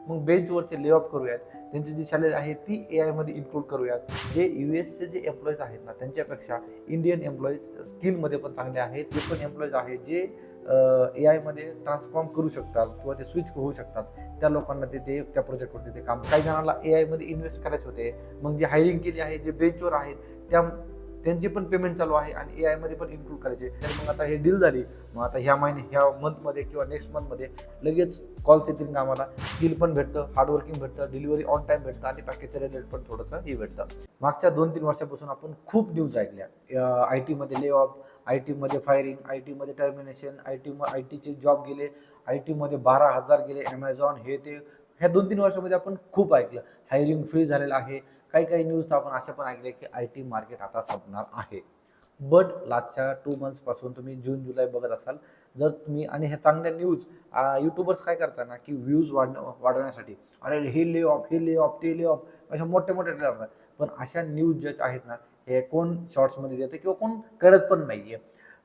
मग बेंचवरचे lay off करूयात, त्यांची जी सॅलरी आहे ती ए आयमध्ये इन्क्लूड करूयात. जे यूएसचे जे एम्प्लॉईज आहेत ना त्यांच्यापेक्षा इंडियन एम्प्लॉईज स्किलमध्ये पण चांगले आहेत. जे पण एम्प्लॉईज आहेत जे ए आयमध्ये ट्रान्सफॉर्म करू शकतात किंवा ते स्विच होऊ शकतात, त्या लोकांना ते त्या प्रोजेक्टवरती ते काम. काही जणांना ए आयमध्ये इन्व्हेस्ट करायचे होते, मग जे हायरिंग केली आहे, जे बेंचवर आहेत त्यांची पण पेमेंट चालू आहे आणि ए आयमध्ये पण इन्क्लूड करायचे. तर मग आता हे डील झाली, मग आता ह्या मंथमध्ये किंवा नेक्स्ट मंथमध्ये लगेच कॉल्स येतील आम्हाला. स्किल पण भेटतं, हार्डवर्किंग भेटतं, डिलिव्हरी ऑन टाईम भेटतं आणि पॅकेजचं रेट पण थोडंसं हे भेटतं. मागच्या 2-3 वर्षापासून आपण खूप न्यूज ऐकल्या. आय टीमध्ये ले ऑफ, आय टीमध्ये फायरिंग, आय टीमध्ये टर्मिनेशन, आय टीचे जॉब गेले, आय टीमध्ये 12,000 गेले, ॲमेझॉन हे ते. ह्या 2-3 वर्षामध्ये आपण खूप ऐकलं. हायरिंग फ्री झालेलं आहे. काही न्यूज तर आपण असं पण ऐकले की आय टी मार्केट आता संपणार आहे. बट लास्टच्या 2 मंथ्सपासून तुम्ही जून जुलै बघत असाल, जर तुम्ही आणि ह्या चांगल्या न्यूज यूट्यूबर्स काय करतात ना की व्ह्यूज वाढवण्यासाठी अरे हे ले ऑफ, हे ले ऑफ, ते ले ऑफ, अशा मोठे ट्रेलर. पण अशा न्यूज ज्या आहेत ना हे कोण शॉर्ट्समध्ये देते किंवा कोण करत पण नाहीये.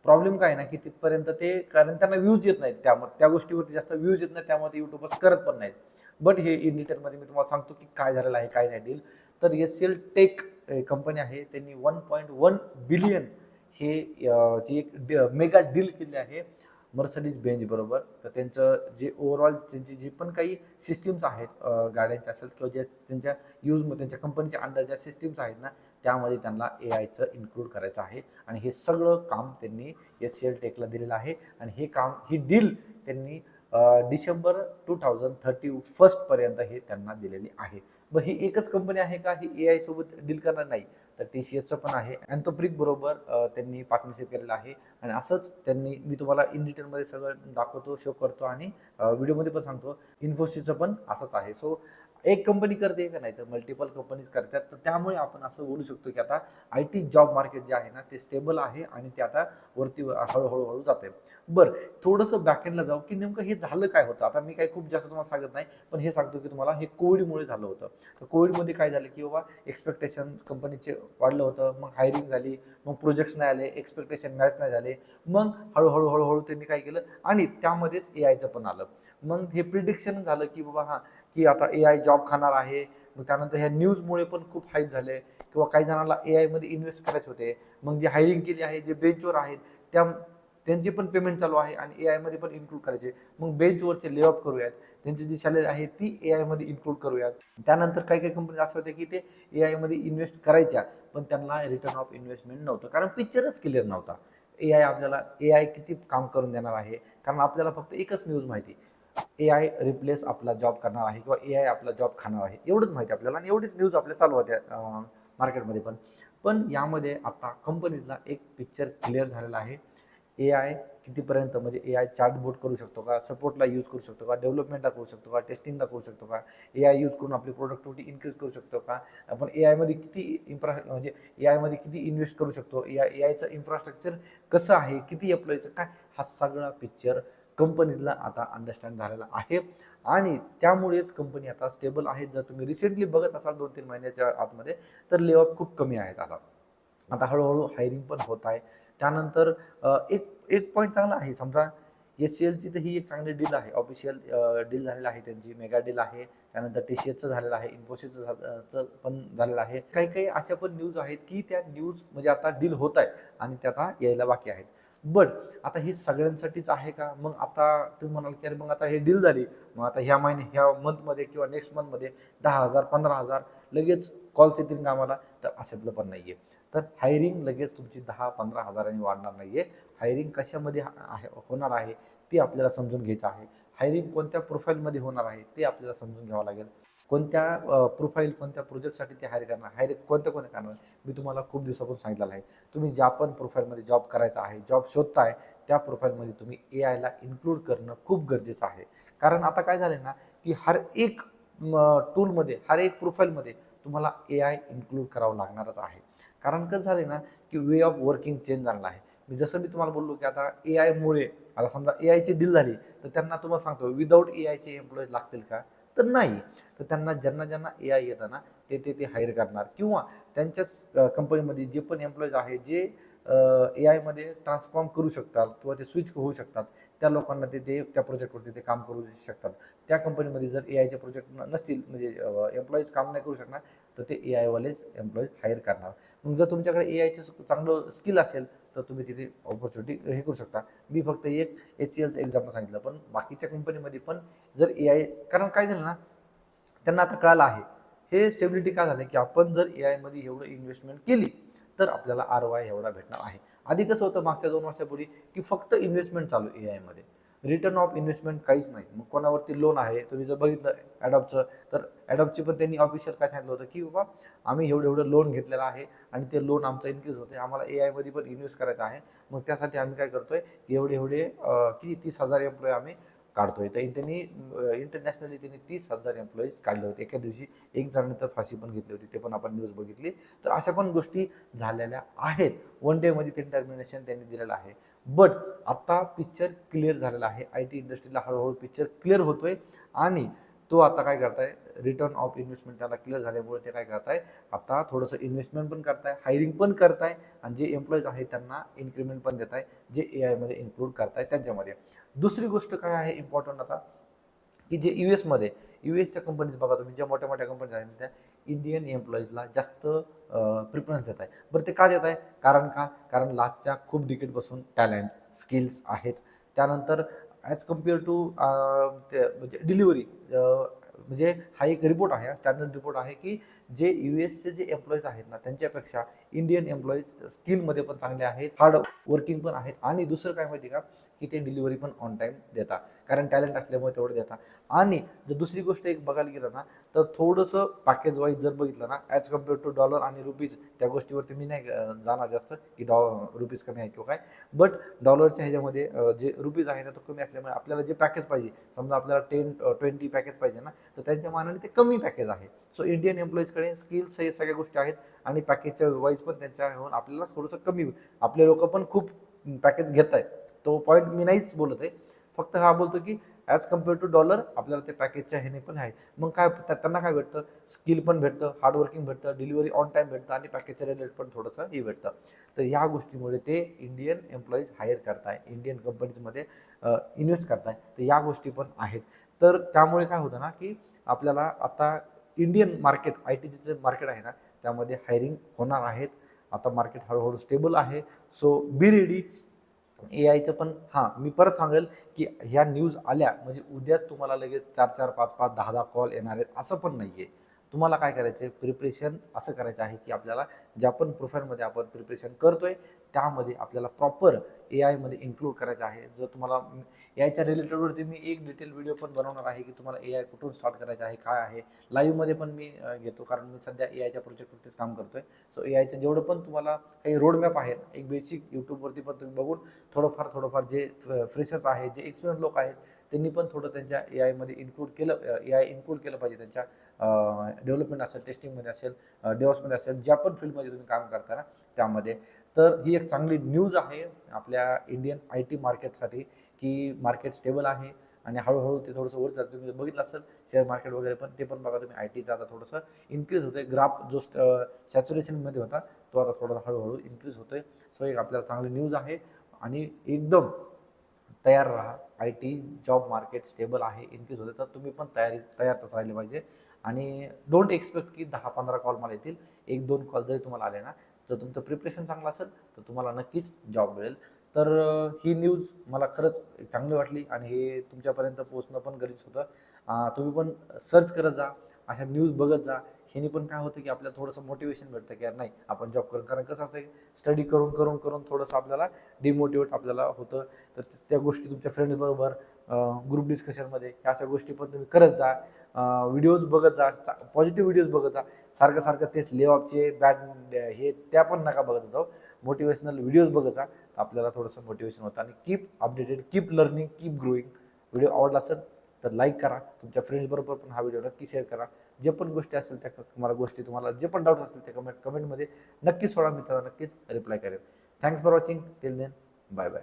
प्रॉब्लेम काय ना की तिथपर्यंत ते, कारण त्यांना व्ह्यूज येत नाहीत, त्यामुळे त्या गोष्टीवरती जास्त व्ह्यूज येत नाहीत, त्यामुळे युट्यूबर्स करत पण नाहीत. बट हे इन डिटेलमध्ये मी तुम्हाला सांगतो की काय झालेलं आहे काय नाही डील. तर एससीएल टेक कंपनी आहे, त्यांनी 1.1 बिलियन हे जी एक मेगा डील केली आहे मर्सिडीज बेंज बरोबर. तर त्यांचं जे ओव्हरऑल त्यांची जी पण काही सिस्टीम्स आहेत गाड्यांच्या असेल किंवा जे त्यांच्या यूजमध्ये त्यांच्या कंपनीच्या अंडर ज्या सिस्टीम्स आहेत ना त्यामध्ये त्यांना ए आयचं इन्क्लूड करायचं आहे. आणि हे सगळं काम त्यांनी एससीएल टेकला दिलेलं आहे. आणि ही डील त्यांनी डिसेंबर 2031 पर्यंत हे त्यांना दिलेली आहे. मग ही एकच कंपनी आहे का ही ए आय सोबत डील करणार? नाही. तर TCSचं पण आहे, अँथोप्रिक बरोबर त्यांनी पार्टनरशिप केलेलं आहे. आणि असंच त्यांनी, मी तुम्हाला इन डिटेलमध्ये सगळं दाखवतो, शो करतो आणि व्हिडिओमध्ये पण सांगतो. इन्फोसिसचं पण असंच आहे. सो एक कंपनी करते का नाही तर मल्टिपल कंपनीज करतात. तर त्यामुळे आपण असं बोलू शकतो की आता आय टी जॉब मार्केट जे आहे ना ते स्टेबल आहे आणि ते आता वरती हळूहळू जाते. बरं, थोडंसं बॅकएंडला जाऊ की नेमकं हे झालं काय होतं. आता मी काही खूप जास्त तुम्हाला सांगत नाही, पण हे सांगतो की तुम्हाला हे कोविडमुळे झालं होतं. तर कोविडमध्ये काय झालं की बाबा एक्सपेक्टेशन कंपनीचे वाढलं होतं, मग हायरिंग झाली, मग प्रोजेक्ट्स नाही आले, एक्सपेक्टेशन मॅच नाही झाले, मग हळूहळू त्यांनी काय केलं आणि त्यामध्येच ए आयचं पण आलं. मग हे प्रिडिक्शन झालं की बाबा हां की आता ए आय जॉब खाणार आहे. मग त्यानंतर ह्या न्यूजमुळे पण खूप हाईप झाले किंवा काही जणांना ए आयमध्ये इन्व्हेस्ट करायचे होते. मग जे हायरिंग केली आहे, जे बेंचवर आहेत त्यांची पण पेमेंट चालू आहे आणि ए आयमध्ये पण इन्क्लूड करायचे. मग बेंचवरचे ले ऑफ करूयात, त्यांची जी सॅलरी आहे ती ए आयमध्ये इन्क्लूड करूयात. त्यानंतर काही कंपनी असं होते की ते ए आयमध्ये इन्व्हेस्ट करायच्या, पण त्यांना रिटर्न ऑफ इन्व्हेस्टमेंट नव्हतं, कारण पिक्चरच क्लिअर नव्हता. ए आय किती काम करून देणार आहे, कारण आपल्याला फक्त एकच न्यूज माहिती, ए आय रिप्लेस आपला जॉब करणार आहे किंवा ए आय आपला जॉब खाणार आहे, एवढंच माहिती आपल्याला. आणि एवढीच न्यूज आपल्या चालू होत्या मार्केटमध्ये पण यामध्ये आता कंपनीजला एक पिक्चर क्लिअर झालेला आहे. ए आय कितीपर्यंत, म्हणजे ए आय चॅटबोट करू शकतो का, सपोर्टला यूज करू शकतो का, डेव्हलपमेंटला करू शकतो का, टेस्टिंगला करू शकतो का, ए आय यूज करून आपली प्रोडक्टिव्हिटी इन्क्रीज करू शकतो का, आपण ए आयमध्ये म्हणजे ए आयमध्ये किती इन्व्हेस्ट करू शकतो, ए आयचं इन्फ्रास्ट्रक्चर कसं आहे, किती एम्प्लॉईचं काय, हा सगळा पिक्चर कंपनीजला आता अंडरस्टँड झालेला आहे. आणि त्यामुळेच कंपनी आता स्टेबल आहेत. जर तुम्ही रिसेंटली बघत असाल 2-3 महिन्याच्या आतमध्ये, तर ले ऑफ खूप कमी आहेत. आता हळूहळू हायरिंग पण होत आहे. त्यानंतर एक एक पॉईंट चांगला आहे, समजा एससीएलची तर ही एक चांगली डील आहे, ऑफिशियल डील झालेलं आहे, त्यांची मेगा डील आहे. त्यानंतर TCSचं झालेलं आहे, इन्फोसिसचं पण झालेलं आहे. काही अशा पण न्यूज आहेत की त्या न्यूज म्हणजे आता डील होत आहे आणि त्या आता यायला बाकी आहेत. बट आता हे सगळ्यांसाठीच आहे का? मग आता तुम्ही म्हणाल की अरे मग आता हे डील झाली, मग आता ह्या मंथमध्ये किंवा नेक्स्ट मंथमध्ये 10,000 15,000 लगेच कॉल्स येतील का आम्हाला? तर अशातलं पण नाहीये. तर हायरिंग लगेच तुमची 10-15 हजारांनी वाढणार नाहीये. हायरिंग कशामध्ये होणार आहे ते आपल्याला समजून घ्यायचं आहे. हायरिंग कोणत्या प्रोफाईलमध्ये होणार आहे ते आपल्याला समजून घ्यावं लागेल. कोणत्या प्रोफाईल, कोणत्या प्रोजेक्टसाठी ते हायर करणार, हायरिंग कोणी करणार, मी तुम्हाला खूप दिवसापासून सांगितलेलं आहे. तुम्ही ज्या पण प्रोफाईलमध्ये जॉब करायचा आहे, जॉब शोधताय, त्या प्रोफाईलमध्ये तुम्ही ए आयला इन्क्लूड करणं खूप गरजेचं आहे. कारण आता काय झालं ना की हर एक टूलमध्ये, हर एक प्रोफाईलमध्ये तुम्हाला ए आय इन्क्लूड करावं लागणारच आहे. कारण कसं झालं ना की वे ऑफ वर्किंग चेंज झालेला आहे. जसं मी तुम्हाला बोललो की आता ए आयमुळे, आता समजा ए आयची डील झाली तर त्यांना तुम्हाला सांगतो विदाऊट ए आयचे एम्प्लॉईज लागतील का? तर नाही. तर त्यांना ज्यांना ए आय येतं ना ते हायर करणार किंवा त्यांच्याच कंपनीमध्ये जे पण एम्प्लॉईज आहेत जे ए आयमध्ये ट्रान्सफॉर्म करू शकतात किंवा ते स्विच होऊ शकतात, त्या लोकांना ते त्या प्रोजेक्टवरती ते काम करू शकतात. त्या कंपनीमध्ये जर ए आयचे प्रोजेक्ट नसतील, म्हणजे एम्प्लॉईज काम नाही करू शकणार, तर ते ए आयवालेच एम्प्लॉईज हायर करणार. मग जर तुमच्याकडे ए आयचं चांगलं स्किल असेल तर तुम्ही तिथे ऑपॉर्च्युनिटी हे करू शकता. मी फक्त एक HCLचं एक्झाम्पल सांगितलं, पण बाकीच्या कंपनीमध्ये पण जर ए आय, कारण काय झालं ना, त्यांना आता कळालं आहे हे स्टेबिलिटी काय झालं की आपण जर ए आयमध्ये एवढं इन्व्हेस्टमेंट केली तर आपल्याला ROI एवढा भेटणार आहे. आधी कसं होतं मागच्या 2 वर्षापूर्वी की फक्त इन्व्हेस्टमेंट चालू ए आयमध्ये, रिटर्न ऑफ इन्व्हेस्टमेंट काहीच नाही. मग कोणावरती लोन आहे, तुम्ही जर बघितलं ॲडॉबचं, तर ॲडॉबची पण त्यांनी ऑफिशियल काय सांगितलं होतं की बाबा आम्ही एवढं लोन घेतलेलं आहे आणि ते लोन आमचं इन्क्रीज होते, आम्हाला ए आयमध्ये पण इन्व्हेस्ट करायचं आहे. मग त्यासाठी आम्ही काय करतोय, एवढे किती 30,000 एम्प्लॉय आम्ही काढतोय. तर त्यांनी इंटरनॅशनली त्यांनी 30,000 एम्प्लॉईज काढले होते एका दिवशी. एक जणांनी तर फाशी पण घेतली होती, ते पण आपण न्यूज बघितली. तर अशा पण गोष्टी झालेल्या आहेत. 1 डेमध्ये ते टर्मिनेशन त्यांनी दिलेलं आहे. बट आता पिक्चर क्लिअर झालेला आहे. IT इंडस्ट्रीला हळूहळू पिक्चर क्लिअर होतोय आणि तो आता काय करताय, रिटर्न ऑफ इन्व्हेस्टमेंट त्याला क्लिअर झाल्यामुळे ते काय करताय, आता थोडंसं इन्व्हेस्टमेंट पण करताय, हायरिंग पण करताय आणि जे एम्प्लॉईज आहेत त्यांना इन्क्रीमेंट पण देताय, जे ए आयमध्ये इन्क्लूड करताय त्यांच्यामध्ये. दुसरी गोष्ट काय आहे इम्पॉर्टंट आता, की जे US च्या कंपनीज बघा तुम्ही, ज्या मोठ्या मोठ्या कंपनीज आहेत त्या इंडियन एम्प्लॉईजला जास्त प्रिफरन्स देत आहे. बरं ते का देत आहे, कारण लास्टच्या खूप डिकेडपासून टॅलेंट स्किल्स आहेत. त्यानंतर ॲज कम्पेअर टू म्हणजे डिलिव्हरी, म्हणजे हा एक रिपोर्ट आहे, स्टँडर्ड रिपोर्ट आहे की जे US जे एम्प्लॉईज आहेत ना त्यांच्यापेक्षा इंडियन एम्प्लॉईज स्किलमध्ये पण चांगले आहेत, हार्ड वर्किंग पण आहेत आणि दुसरं काय माहिती का, की ते डिलिव्हरी पण ऑन टाईम देतात, कारण टॅलेंट असल्यामुळे तेवढं देतात. आणि जर दुसरी गोष्ट एक बघायला गेलं ना, तर थोडंसं पॅकेज वाईज जर बघितलं ना, ॲज कम्पेअर टू डॉलर आणि रुपीज, त्या गोष्टीवरती मी नाही जाणार जास्त की रुपीज कमी आहे किंवा काय. बट डॉलरच्या ह्याच्यामध्ये जे रुपीज आहे ना तो कमी असल्यामुळे आपल्याला जे पॅकेज पाहिजे, समजा आपल्याला 10-20 पॅकेज पाहिजे ना, तर त्यांच्या मानाने ते कमी पॅकेज आहे. सो इंडियन एम्प्लॉईजकडे स्किल्स हे सगळ्या गोष्टी आहेत आणि पॅकेजच्या वाईज पण त्यांच्याहून आपल्याला थोडंसं कमी, आपले लोक पण खूप पॅकेज घेत आहेत. तो पॉईंट मी नाहीच बोलत आहे, फक्त हा बोलतो की ॲज कम्पेअर टू डॉलर आपल्याला ते पॅकेजच्या ह्याने पण आहे. मग काय त्यांना काय भेटतं, स्किल पण भेटतं, हार्डवर्किंग भेटतं, डिलिव्हरी ऑन टाईम भेटतं आणि पॅकेजच्या रिलेटेड पण थोडंसं हे भेटतं. तर ह्या गोष्टीमुळे ते इंडियन एम्प्लॉईज हायर करताय, इंडियन कंपनीजमध्ये इन्व्हेस्ट करताय. तर या गोष्टी पण आहेत. तर त्यामुळे काय होतं ना, की आपल्याला आता इंडियन मार्केट, ITचं जे मार्केट आहे ना त्यामध्ये हायरिंग होणार आहेत. आता मार्केट हळूहळू स्टेबल आहे. So be ready. ए आयचं पण हां, मी परत सांगेल की ह्या न्यूज आल्या म्हणजे उद्याच तुम्हाला लगेच 4-4, 5-5, 10-10 कॉल येणार आहेत असं पण नाही आहे. तुम्हाला काय करायचं आहे, प्रिपरेशन असं करायचं आहे की आपल्याला ज्या पण प्रोफाईलमध्ये आपण प्रिपरेशन करतोय त्यामध्ये आपल्याला प्रॉपर ए आयमध्ये इन्क्लूड करायचं आहे. जर तुम्हाला ए आयच्या रिलेटेडवरती मी एक डिटेल व्हिडिओ पण बनवणार आहे की तुम्हाला ए आय कुठून स्टार्ट करायचं आहे, काय आहे. लाईव्हमध्ये पण मी घेतो, कारण मी सध्या ए आयच्या प्रोजेक्टवरतीच काम करतोय. सो ए आयचं जेवढं पण तुम्हाला काही रोडमॅप आहे, एक बेसिक यूट्यूबवरती पण तुम्ही बघून थोडंफार जे फ्रेशर्स आहेत, जे एक्सपिरियन्स लोक आहेत त्यांनी पण थोडं त्यांच्या ए आयमध्ये इन्क्लूड केलं, ए आय इन्क्लूड केलं पाहिजे त्यांच्या डेव्हलपमेंट असेल, टेस्टिंगमध्ये असेल, डेव्हलपमेंट असेल, ज्या पण फील्डमध्ये तुम्ही काम करता ना त्यामध्ये. तर ही एक चांगली न्यूज आहे आपल्या इंडियन IT मार्केटसाठी की मार्केट स्टेबल आहे आणि हळूहळू ते थोडंसं वर जातं. तुम्ही बघितलं असेल शेअर मार्केट वगैरे पण, ते पण बघा तुम्ही, ITचा आता थोडंसं इन्क्रीज होतोय. ग्राफ जो सॅच्युरेशनमध्ये होता तो आता थोडा हळूहळू इन्क्रीज होतोय. सो एक आपल्याला चांगली न्यूज आहे आणि एकदम तयार राहा. IT जॉब मार्केट स्टेबल आहे, इन्क्रीज होते, तर तुम्ही पण तयारच राहिले पाहिजे. आणि डोंट एक्सपेक्ट की 10-15 कॉल मला येतील. 1-2 कॉल जरी तुम्हाला आले ना, जर तुमचं प्रिपरेशन चांगलं असेल तर तुम्हाला नक्कीच जॉब मिळेल. तर ही न्यूज मला खरंच चांगली वाटली आणि हे तुमच्यापर्यंत पोहोचणं पण गरजेचं होतं. तुम्ही पण सर्च करत जा, अशा न्यूज बघत जा. ह्यानी पण काय होतं की आपल्याला थोडंसं मोटिवेशन भेटतं की यार नाही आपण जॉब करू, कारण कसं असतं स्टडी करून थोडंसं आपल्याला डिमोटिवेट आपल्याला होतं. तर त्या गोष्टी तुमच्या फ्रेंड्सबरोबर ग्रुप डिस्कशनमध्ये ह्या अशा गोष्टी पण तुम्ही करत जा. व्हिडिओज बघत जा, पॉझिटिव्ह व्हिडिओज बघत जा. सारखं तेच ले ऑफचे बॅड हे त्या पण नका बघत जाऊ. मोटिवेशनल व्हिडिओज बघत जा, तर आपल्याला थोडंसं मोटिवेशन होतं. आणि keep updated, keep learning, keep growing. Video आवडला असेल तर लाईक करा, तुमच्या फ्रेंड्सबरोबर पण हा व्हिडिओ नक्की शेअर करा. जे पण गोष्टी असतील त्या तुम्हाला जे पण डाऊट असतील ते कमेंटमध्ये नक्कीच सोडा, मी त्याला नक्कीच रिप्लाय करेन. Thanks for watching. Till then, bye bye.